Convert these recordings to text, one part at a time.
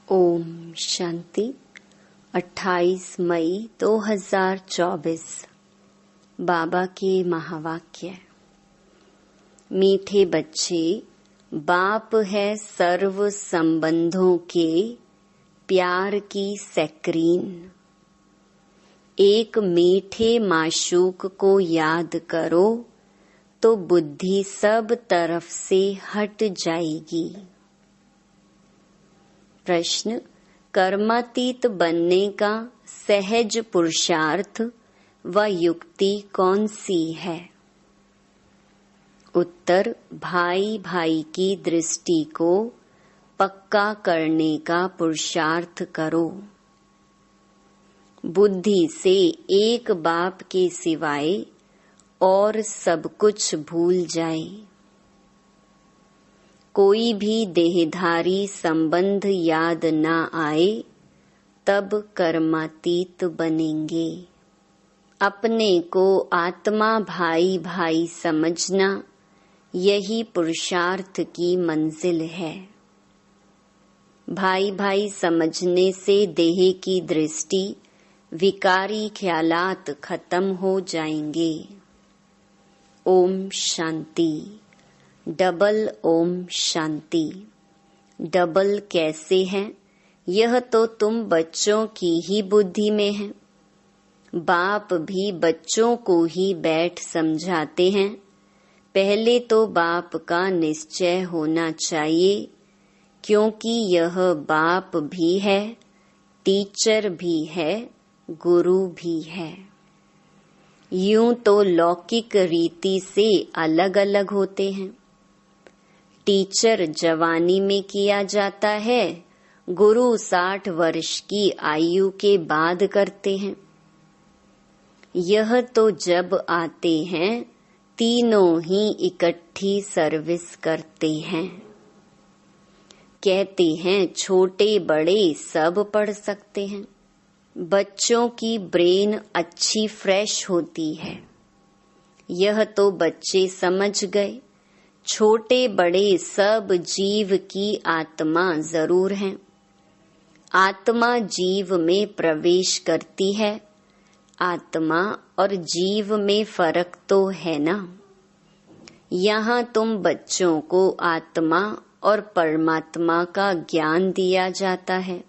ओम शांति। 28 मई 2024 बाबा के महावाक्य। मीठे बच्चे, बाप है सर्व संबंधों के प्यार की स्क्रीन। एक मीठे माशूक को याद करो तो बुद्धि सब तरफ से हट जाएगी। प्रश्न: कर्मातीत बनने का सहज पुरुषार्थ व युक्ति कौन सी है? उत्तर: भाई भाई की दृष्टि को पक्का करने का पुरुषार्थ करो। बुद्धि से एक बाप के सिवाय और सब कुछ भूल जाए। कोई भी देहधारी संबंध याद न आए तब कर्मातीत बनेंगे। अपने को आत्मा भाई भाई समझना यही पुरुषार्थ की मंजिल है। भाई भाई समझने से देह की दृष्टि विकारी ख्यालात खत्म हो जाएंगे। ओम शांति। डबल ओम शांति। डबल कैसे है? यह तो तुम बच्चों की ही बुद्धि में है। बाप भी बच्चों को ही बैठ समझाते हैं। पहले तो बाप का निश्चय होना चाहिए, क्योंकि यह बाप भी है, टीचर भी है, गुरु भी है। यूं तो लौकिक रीति से अलग अलग होते हैं। टीचर जवानी में किया जाता है, गुरु 60 वर्ष की आयु के बाद करते हैं। यह तो जब आते हैं तीनों ही इकट्ठी सर्विस करते हैं। कहते हैं छोटे बड़े सब पढ़ सकते हैं। बच्चों की ब्रेन अच्छी फ्रेश होती है। यह तो बच्चे समझ गए। छोटे बड़े सब जीव की आत्मा जरूर हैं। आत्मा जीव में प्रवेश करती है। आत्मा और जीव में फर्क तो है ना। यहाँ तुम बच्चों को आत्मा और परमात्मा का ज्ञान दिया जाता है।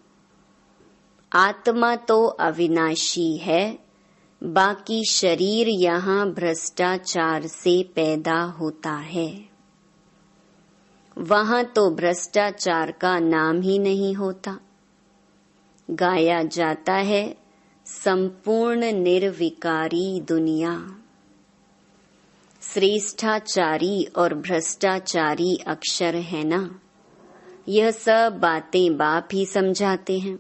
आत्मा तो अविनाशी है, बाकी शरीर यहाँ भ्रष्टाचार से पैदा होता है। वहाँ तो भ्रष्टाचार का नाम ही नहीं होता। गाया जाता है संपूर्ण निर्विकारी दुनिया। श्रेष्ठाचारी और भ्रष्टाचारी अक्षर है ना। यह सब बातें बाप ही समझाते हैं।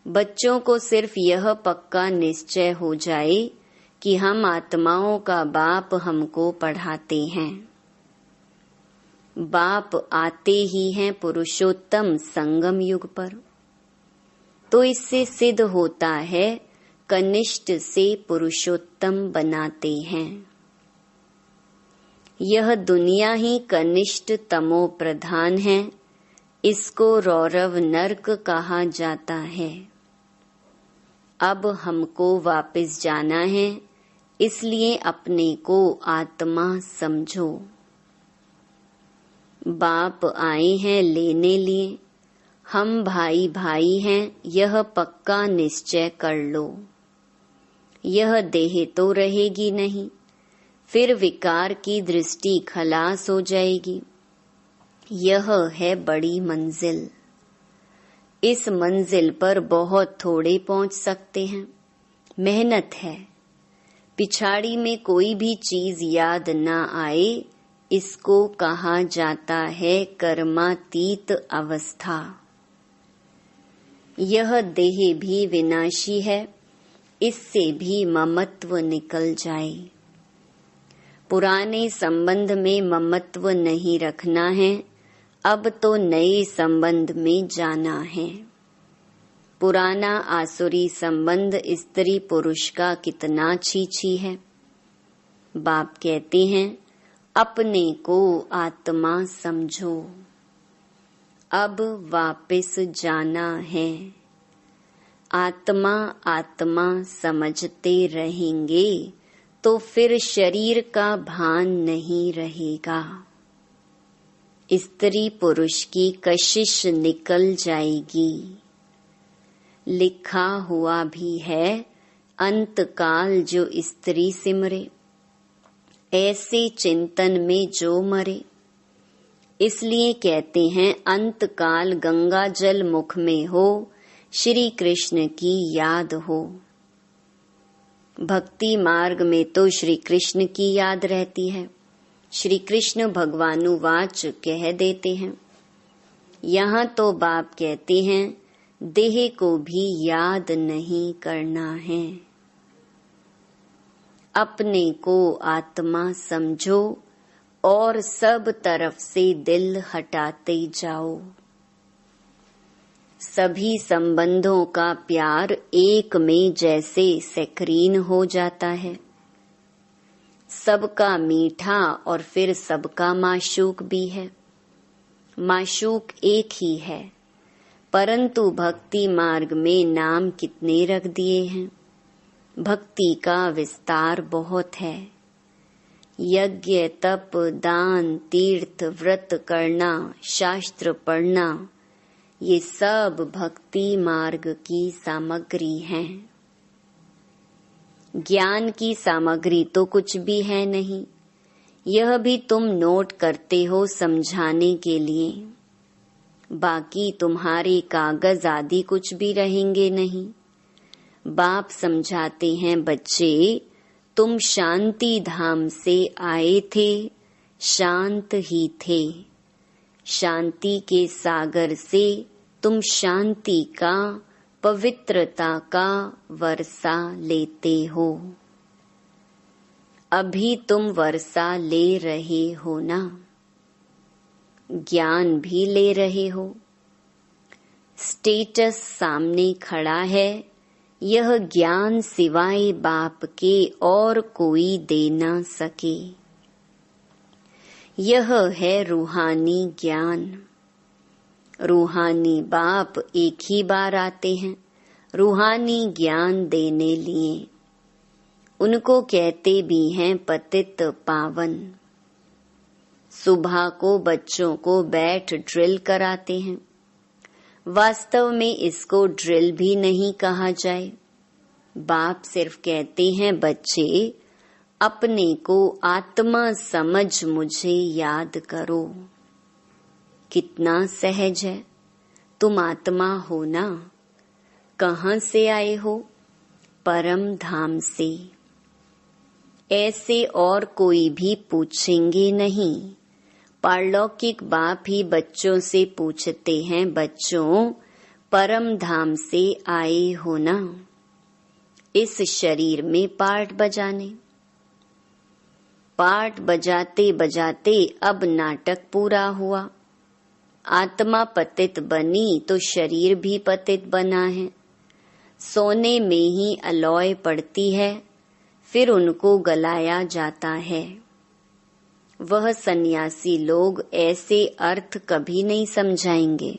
बच्चों को सिर्फ यह पक्का निश्चय हो जाए कि हम आत्माओं का बाप हमको पढ़ाते हैं। बाप आते ही हैं पुरुषोत्तम संगम युग पर। तो इससे सिद्ध होता है कनिष्ठ से पुरुषोत्तम बनाते हैं। यह दुनिया ही कनिष्ठ तमो प्रधान है। इसको रौरव नरक कहा जाता है। अब हमको वापस जाना है, इसलिए अपने को आत्मा समझो। बाप आए हैं लेने लिए। हम भाई भाई हैं, यह पक्का निश्चय कर लो। यह देह तो रहेगी नहीं, फिर विकार की दृष्टि खलास हो जाएगी। यह है बड़ी मंजिल। इस मंजिल पर बहुत थोड़े पहुंच सकते हैं। मेहनत है। पिछाड़ी में कोई भी चीज याद न आए, इसको कहा जाता है कर्मातीत अवस्था। यह देह भी विनाशी है, इससे भी ममत्व निकल जाए। पुराने संबंध में ममत्व नहीं रखना है, अब तो नए संबंध में जाना है। पुराना आसुरी संबंध स्त्री पुरुष का कितना छीछी है। बाप कहते हैं अपने को आत्मा समझो। अब वापस जाना है। आत्मा आत्मा समझते रहेंगे तो फिर शरीर का भान नहीं रहेगा। स्त्री पुरुष की कशिश निकल जाएगी। लिखा हुआ भी है, अंतकाल जो स्त्री सिमरे, ऐसे चिंतन में जो मरे। इसलिए कहते हैं अंतकाल गंगा जल मुख में हो, श्री कृष्ण की याद हो। भक्ति मार्ग में तो श्री कृष्ण की याद रहती है। श्री कृष्ण भगवानुवाच कह देते हैं। यहाँ तो बाप कहते हैं देह को भी याद नहीं करना है। अपने को आत्मा समझो और सब तरफ से दिल हटाते जाओ। सभी संबंधों का प्यार एक में जैसे सैकरीन हो जाता है। सबका मीठा और फिर सबका माशूक भी है। माशूक एक ही है, परंतु भक्ति मार्ग में नाम कितने रख दिए हैं। भक्ति का विस्तार बहुत है। यज्ञ, तप, दान, तीर्थ, व्रत करना, शास्त्र पढ़ना, ये सब भक्ति मार्ग की सामग्री हैं। ज्ञान की सामग्री तो कुछ भी है नहीं। यह भी तुम नोट करते हो समझाने के लिए। बाकी तुम्हारे कागज आदि कुछ भी रहेंगे नहीं। बाप समझाते हैं, बच्चे तुम शांति धाम से आए थे, शांत ही थे। शांति के सागर से तुम शांति का, पवित्रता का वर्षा लेते हो। अभी तुम वर्षा ले रहे हो ना, ज्ञान भी ले रहे हो। स्टेटस सामने खड़ा है, यह ज्ञान सिवाय बाप के और कोई दे ना सके। यह है रूहानी ज्ञान। रूहानी बाप एक ही बार आते हैं रूहानी ज्ञान देने लिए। उनको कहते भी हैं पतित पावन। सुबह को बच्चों को बैठ ड्रिल कराते हैं। वास्तव में इसको ड्रिल भी नहीं कहा जाए। बाप सिर्फ कहते हैं, बच्चे अपने को आत्मा समझ मुझे याद करो। कितना सहज है। तुम आत्मा हो ना। कहाँ से आए हो? परम धाम से। ऐसे और कोई भी पूछेंगे नहीं। पारलौकिक बाप ही बच्चों से पूछते हैं, बच्चों परम धाम से आए हो ना? इस शरीर में पार्ट बजाने। पार्ट बजाते बजाते अब नाटक पूरा हुआ। आत्मा पतित बनी तो शरीर भी पतित बना है। सोने में ही अलॉय पड़ती है, फिर उनको गलाया जाता है। वह सन्यासी लोग ऐसे अर्थ कभी नहीं समझाएंगे।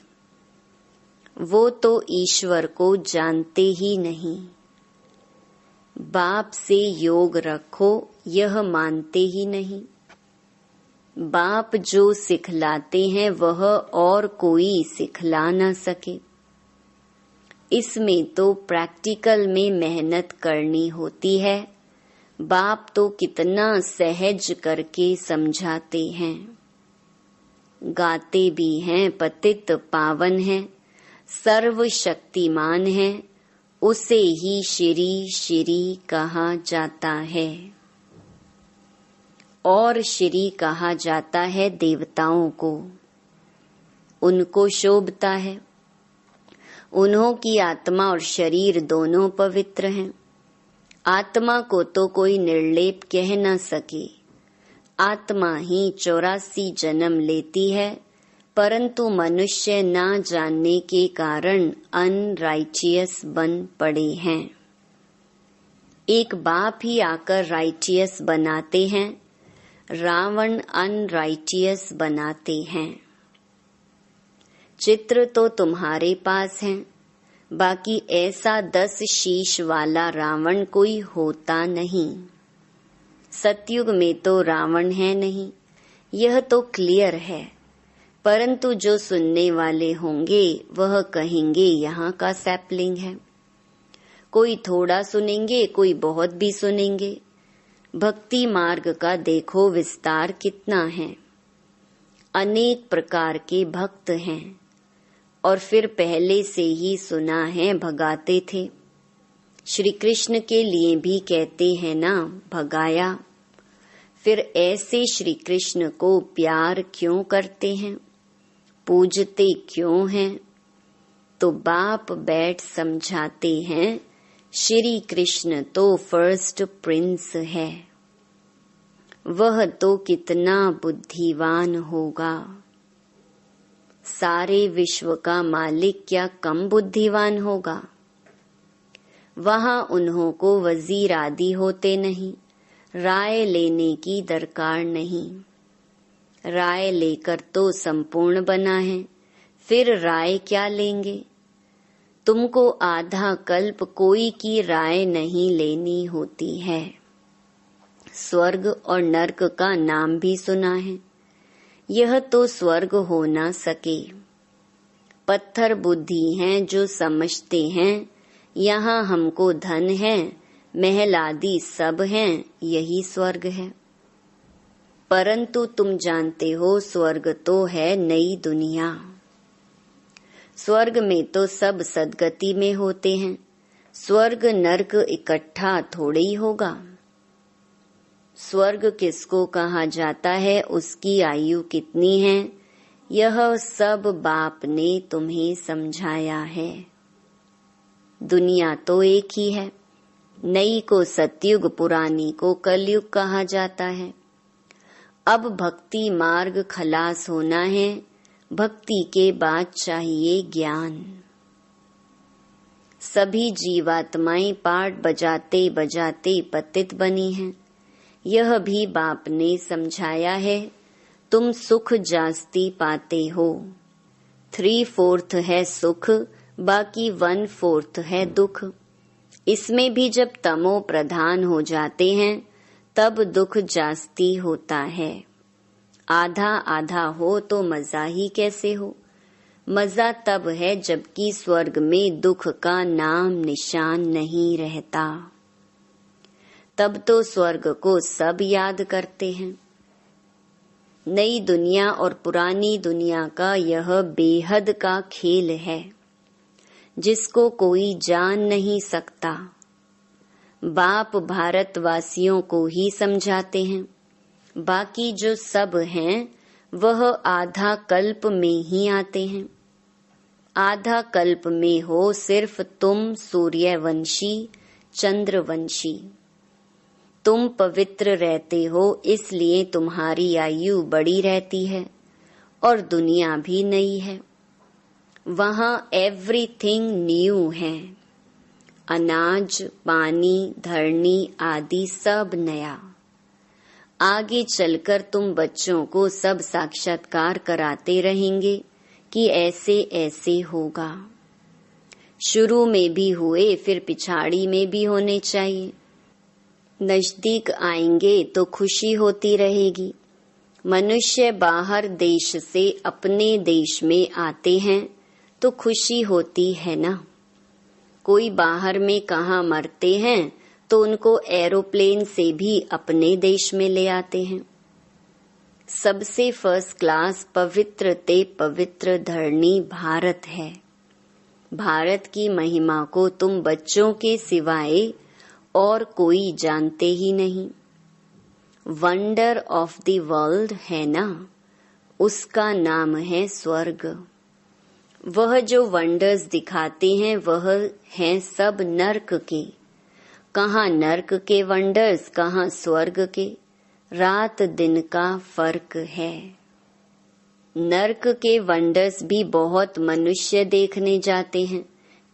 वो तो ईश्वर को जानते ही नहीं। बाप से योग रखो यह मानते ही नहीं। बाप जो सिखलाते हैं वह और कोई सिखला न सके। इसमें तो प्रैक्टिकल में मेहनत करनी होती है। बाप तो कितना सहज करके समझाते हैं। गाते भी हैं, पतित पावन है, सर्वशक्तिमान है, उसे ही श्री श्री कहा जाता है। और श्री कहा जाता है देवताओं को। उनको शोभता है। उन्हों की आत्मा और शरीर दोनों पवित्र हैं। आत्मा को तो कोई निर्लेप कह न सके। आत्मा ही 84 जन्म लेती है, परंतु मनुष्य ना जानने के कारण अनराइचियस बन पड़े हैं। एक बाप ही आकर राइचियस बनाते हैं, रावण अनराइचियस बनाते हैं। चित्र तो तुम्हारे पास है, बाकी ऐसा 10 शीश वाला रावण कोई होता नहीं। सतयुग में तो रावण है नहीं, यह तो क्लियर है। परंतु जो सुनने वाले होंगे वह कहेंगे यहाँ का सैपलिंग है। कोई थोड़ा सुनेंगे, कोई बहुत भी सुनेंगे। भक्ति मार्ग का देखो विस्तार कितना है। अनेक प्रकार के भक्त हैं और फिर पहले से ही सुना है भगाते थे। श्री कृष्ण के लिए भी कहते हैं ना, भगाया। फिर ऐसे श्री कृष्ण को प्यार क्यों करते हैं, पूजते क्यों हैं? तो बाप बैठ समझाते हैं, श्री कृष्ण तो फर्स्ट प्रिंस है। वह तो कितना बुद्धिमान होगा। सारे विश्व का मालिक क्या कम बुद्धिमान होगा? वहां उन्हों को वजीर आदि होते नहीं, राय लेने की दरकार नहीं। राय लेकर तो संपूर्ण बना है, फिर राय क्या लेंगे? तुमको आधा कल्प कोई की राय नहीं लेनी होती है। स्वर्ग और नर्क का नाम भी सुना है, यह तो स्वर्ग हो ना सके। पत्थर बुद्धि हैं जो समझते हैं यहाँ हमको धन है, महल आदि सब हैं, यही स्वर्ग है। परंतु तुम जानते हो स्वर्ग तो है नई दुनिया। स्वर्ग में तो सब सदगति में होते हैं, स्वर्ग नर्क इकट्ठा थोड़े ही होगा। स्वर्ग किसको कहा जाता है, उसकी आयु कितनी है, यह सब बाप ने तुम्हें समझाया है। दुनिया तो एक ही है, नई को सतयुग, पुरानी को कलयुग कहा जाता है। अब भक्ति मार्ग खलास होना है, भक्ति के बाद चाहिए ज्ञान। सभी जीवात्माएं पाठ बजाते बजाते पतित बनी हैं, यह भी बाप ने समझाया है। तुम सुख जास्ती पाते हो, 3/4 है सुख, बाकी 1/4 है दुख। इसमें भी जब तमो प्रधान हो जाते हैं तब दुख जास्ती होता है। आधा आधा हो तो मजा ही कैसे हो? मजा तब है जबकि स्वर्ग में दुख का नाम निशान नहीं रहता। तब तो स्वर्ग को सब याद करते हैं। नई दुनिया और पुरानी दुनिया का यह बेहद का खेल है, जिसको कोई जान नहीं सकता। बाप भारतवासियों को ही समझाते हैं, बाकी जो सब हैं वह आधा कल्प में ही आते हैं। आधा कल्प में हो सिर्फ तुम सूर्यवंशी, चंद्रवंशी। तुम पवित्र रहते हो इसलिए तुम्हारी आयु बड़ी रहती है और दुनिया भी नई है। वहां एवरीथिंग न्यू है, अनाज, पानी, धरनी आदि सब नया। आगे चलकर तुम बच्चों को सब साक्षात्कार कराते रहेंगे कि ऐसे ऐसे होगा। शुरू में भी हुए, फिर पिछाड़ी में भी होने चाहिए। नजदीक आएंगे तो खुशी होती रहेगी। मनुष्य बाहर देश से अपने देश में आते हैं तो खुशी होती है ना। कोई बाहर में कहाँ मरते हैं तो उनको एरोप्लेन से भी अपने देश में ले आते हैं। सबसे फर्स्ट क्लास पवित्र ते पवित्र धरणी भारत है। भारत की महिमा को तुम बच्चों के सिवाय और कोई जानते ही नहीं। वंडर ऑफ द वर्ल्ड है ना, उसका नाम है स्वर्ग। वह जो वंडर्स दिखाते हैं वह हैं सब नर्क के। कहाँ नर्क के वंडर्स, कहाँ स्वर्ग के। रात दिन का फर्क है। नर्क के वंडर्स भी बहुत मनुष्य देखने जाते हैं।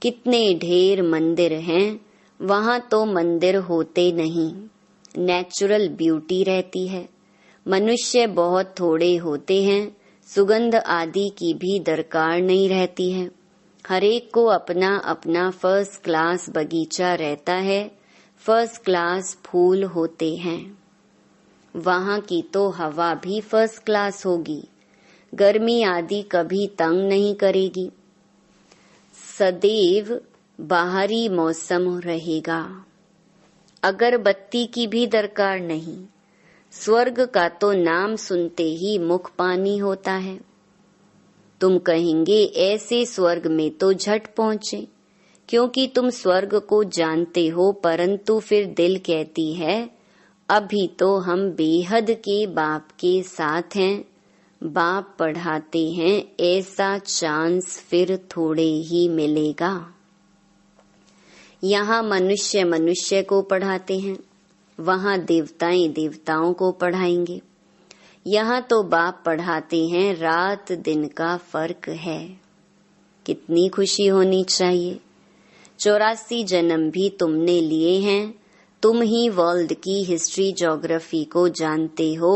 कितने ढेर मंदिर हैं, वहां तो मंदिर होते नहीं, नेचुरल ब्यूटी रहती है। मनुष्य बहुत थोड़े होते हैं, सुगंध आदि की भी दरकार नहीं रहती है। हरेक को अपना अपना फर्स्ट क्लास बगीचा रहता है, फर्स्ट क्लास फूल होते हैं। वहाँ की तो हवा भी फर्स्ट क्लास होगी, गर्मी आदि कभी तंग नहीं करेगी, सदैव बाहरी मौसम रहेगा। अगरबत्ती की भी दरकार नहीं। स्वर्ग का तो नाम सुनते ही मुख पानी होता है। तुम कहेंगे ऐसे स्वर्ग में तो झट पहुँचे, क्योंकि तुम स्वर्ग को जानते हो, परंतु फिर दिल कहती है अभी तो हम बेहद के बाप के साथ हैं। बाप पढ़ाते हैं ऐसा चांस फिर थोड़े ही मिलेगा। यहाँ मनुष्य मनुष्य को पढ़ाते हैं, वहाँ देवताएं देवताओं को पढ़ाएंगे। यहाँ तो बाप पढ़ाते हैं, रात दिन का फर्क है। कितनी खुशी होनी चाहिए। 84 जन्म भी तुमने लिए हैं। तुम ही वर्ल्ड की हिस्ट्री ज्योग्राफी को जानते हो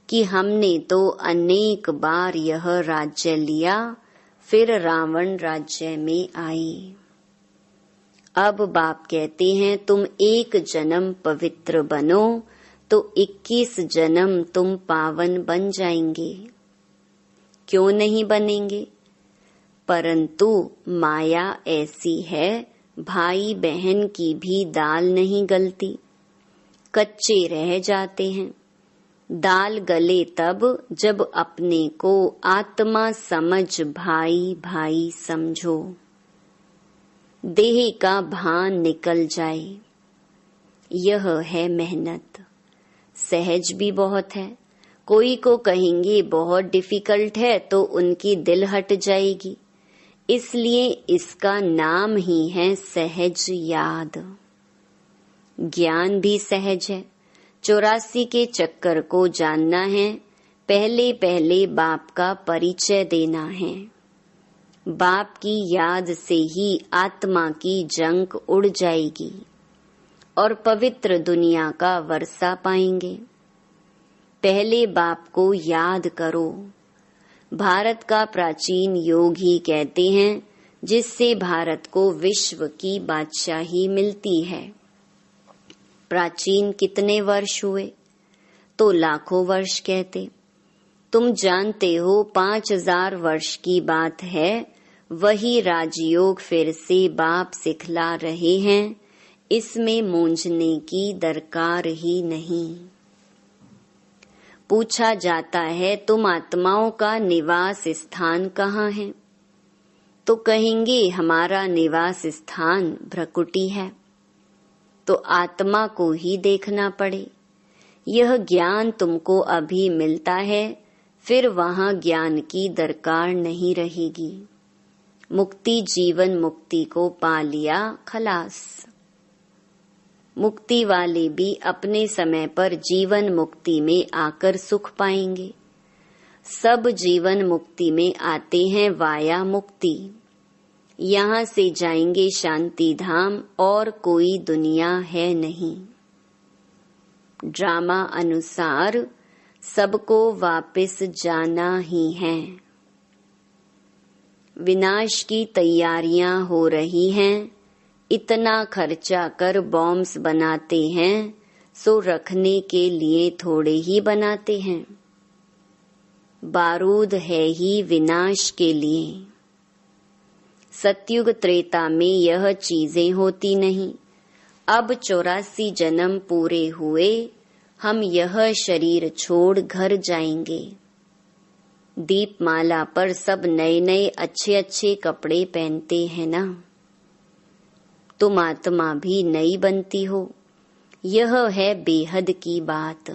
कि हमने तो अनेक बार यह राज्य लिया, फिर रावण राज्य में आई। अब बाप कहते हैं तुम एक जन्म पवित्र बनो तो 21 जन्म तुम पावन बन जाएंगे। क्यों नहीं बनेंगे? परंतु माया ऐसी है, भाई बहन की भी दाल नहीं गलती, कच्चे रह जाते हैं। दाल गले तब जब अपने को आत्मा समझ भाई भाई समझो, देह का भान निकल जाए। यह है मेहनत। सहज भी बहुत है। कोई को कहेंगे बहुत डिफिकल्ट है तो उनकी दिल हट जाएगी, इसलिए इसका नाम ही है सहज याद। ज्ञान भी सहज है। 84 के चक्कर को जानना है, पहले पहले बाप का परिचय देना है। बाप की याद से ही आत्मा की जंक उड़ जाएगी और पवित्र दुनिया का वर्षा पाएंगे। पहले बाप को याद करो। भारत का प्राचीन योग ही कहते हैं, जिससे भारत को विश्व की बादशाही मिलती है। प्राचीन कितने वर्ष हुए? तो लाखों वर्ष कहते। तुम जानते हो 5000 वर्ष की बात है। वही राजयोग फिर से बाप सिखला रहे हैं, इसमें मूंझने की दरकार ही नहीं। पूछा जाता है तुम आत्माओं का निवास स्थान कहाँ है? तो कहेंगे हमारा निवास स्थान भ्रकुटी है। तो आत्मा को ही देखना पड़े। यह ज्ञान तुमको अभी मिलता है, फिर वहाँ ज्ञान की दरकार नहीं रहेगी। मुक्ति जीवन मुक्ति को पा लिया, खलास। मुक्ति वाले भी अपने समय पर जीवन मुक्ति में आकर सुख पाएंगे। सब जीवन मुक्ति में आते हैं वाया मुक्ति। यहाँ से जाएंगे शांति धाम और कोई दुनिया है नहीं। ड्रामा अनुसार सबको वापस जाना ही है। विनाश की तैयारियां हो रही हैं। इतना खर्चा कर बॉम्ब्स बनाते हैं, सो रखने के लिए थोड़े ही बनाते हैं। बारूद है ही विनाश के लिए। सतयुग त्रेता में यह चीजें होती नहीं। अब 84 जन्म पूरे हुए, हम यह शरीर छोड़ घर जाएंगे। दीपमाला पर सब नए नए अच्छे अच्छे कपड़े पहनते हैं ना। तुम आत्मा भी नई बनती हो। यह है बेहद की बात।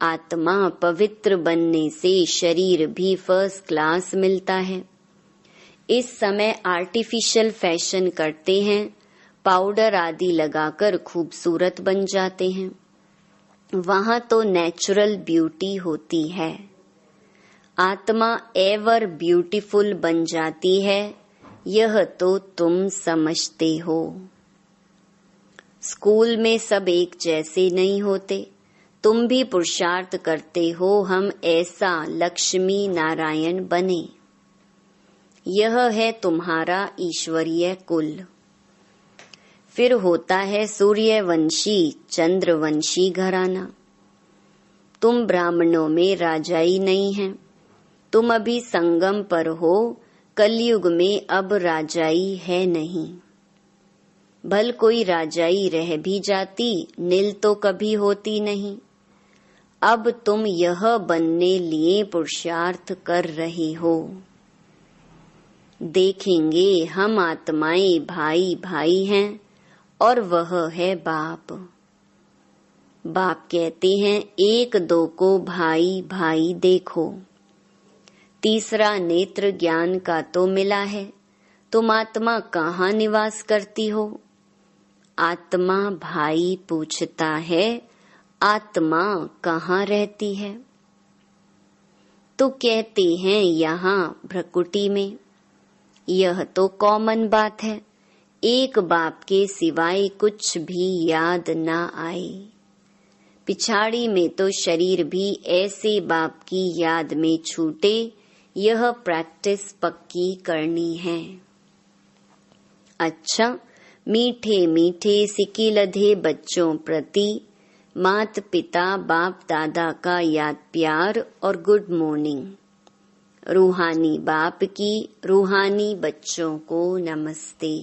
आत्मा पवित्र बनने से शरीर भी फर्स्ट क्लास मिलता है। इस समय आर्टिफिशियल फैशन करते हैं, पाउडर आदि लगाकर खूबसूरत बन जाते हैं। वहाँ तो नेचुरल ब्यूटी होती है। आत्मा एवर ब्यूटीफुल बन जाती है, यह तो तुम समझते हो। स्कूल में सब एक जैसे नहीं होते, तुम भी पुरुषार्थ करते हो हम ऐसा लक्ष्मी नारायण बने। यह है तुम्हारा ईश्वरीय कुल। फिर होता है सूर्यवंशी चंद्रवंशी घराना। तुम ब्राह्मणों में राजाई नहीं है, तुम अभी संगम पर हो, कलयुग में अब राजाई है नहीं। भल कोई राजाई रह भी जाती, नील तो कभी होती नहीं। अब तुम यह बनने लिए पुरुषार्थ कर रहे हो। देखेंगे हम आत्माएं भाई भाई हैं और वह है बाप। बाप कहते हैं एक दो को भाई भाई देखो। तीसरा नेत्र ज्ञान का तो मिला है। तुम आत्मा कहाँ निवास करती हो? आत्मा भाई पूछता है आत्मा कहाँ रहती है? तो कहते हैं यहाँ भ्रकुटी में। यह तो कॉमन बात है, एक बाप के सिवाय कुछ भी याद ना आए। पिछाड़ी में तो शरीर भी ऐसे बाप की याद में छूटे, यह प्रैक्टिस पक्की करनी है। अच्छा, मीठे मीठे सिक्के लधे बच्चों प्रति मात पिता बाप दादा का याद प्यार और गुड मॉर्निंग। रूहानी बाप की रूहानी बच्चों को नमस्ते।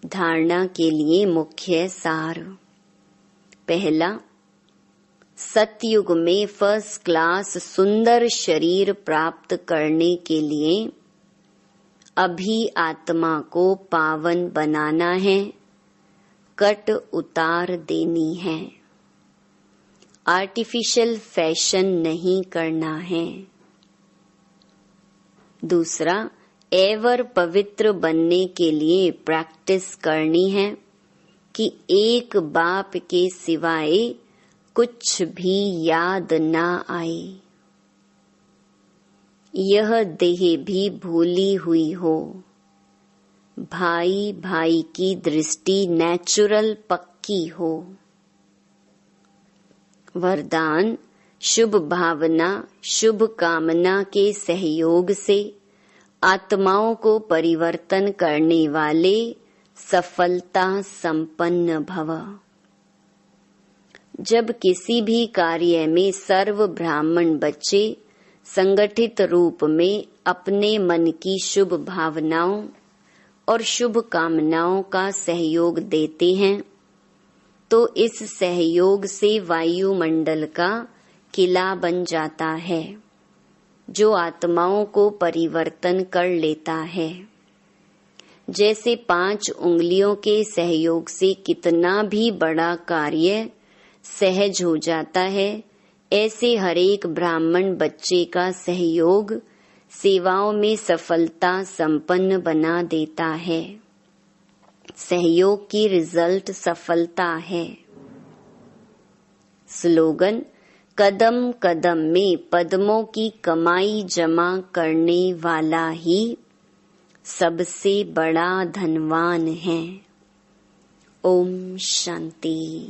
धारणा के लिए मुख्य सार। पहला, सतयुग में फर्स्ट क्लास सुंदर शरीर प्राप्त करने के लिए अभी आत्मा को पावन बनाना है, कट उतार देनी है। आर्टिफिशियल फैशन नहीं करना है। दूसरा, एवर पवित्र बनने के लिए प्रैक्टिस करनी है कि एक बाप के सिवाय कुछ भी याद ना आए। यह देह भी भूली हुई हो। भाई भाई की दृष्टि नेचुरल पक्की हो। वरदान, शुभ भावना शुभ कामना के सहयोग से आत्माओं को परिवर्तन करने वाले सफलता संपन्न भव। जब किसी भी कार्य में सर्व ब्राह्मण बच्चे संगठित रूप में अपने मन की शुभ भावनाओं और शुभ कामनाओं का सहयोग देते हैं, तो इस सहयोग से वायुमंडल का किला बन जाता है, जो आत्माओं को परिवर्तन कर लेता है। जैसे 5 उंगलियों के सहयोग से कितना भी बड़ा कार्य सहज हो जाता है, ऐसे हरेक ब्राह्मण बच्चे का सहयोग सेवाओं में सफलता संपन्न बना देता है। सहयोग की रिजल्ट सफलता है। स्लोगन, कदम कदम में पद्मों की कमाई जमा करने वाला ही सबसे बड़ा धनवान है। ओम शांति।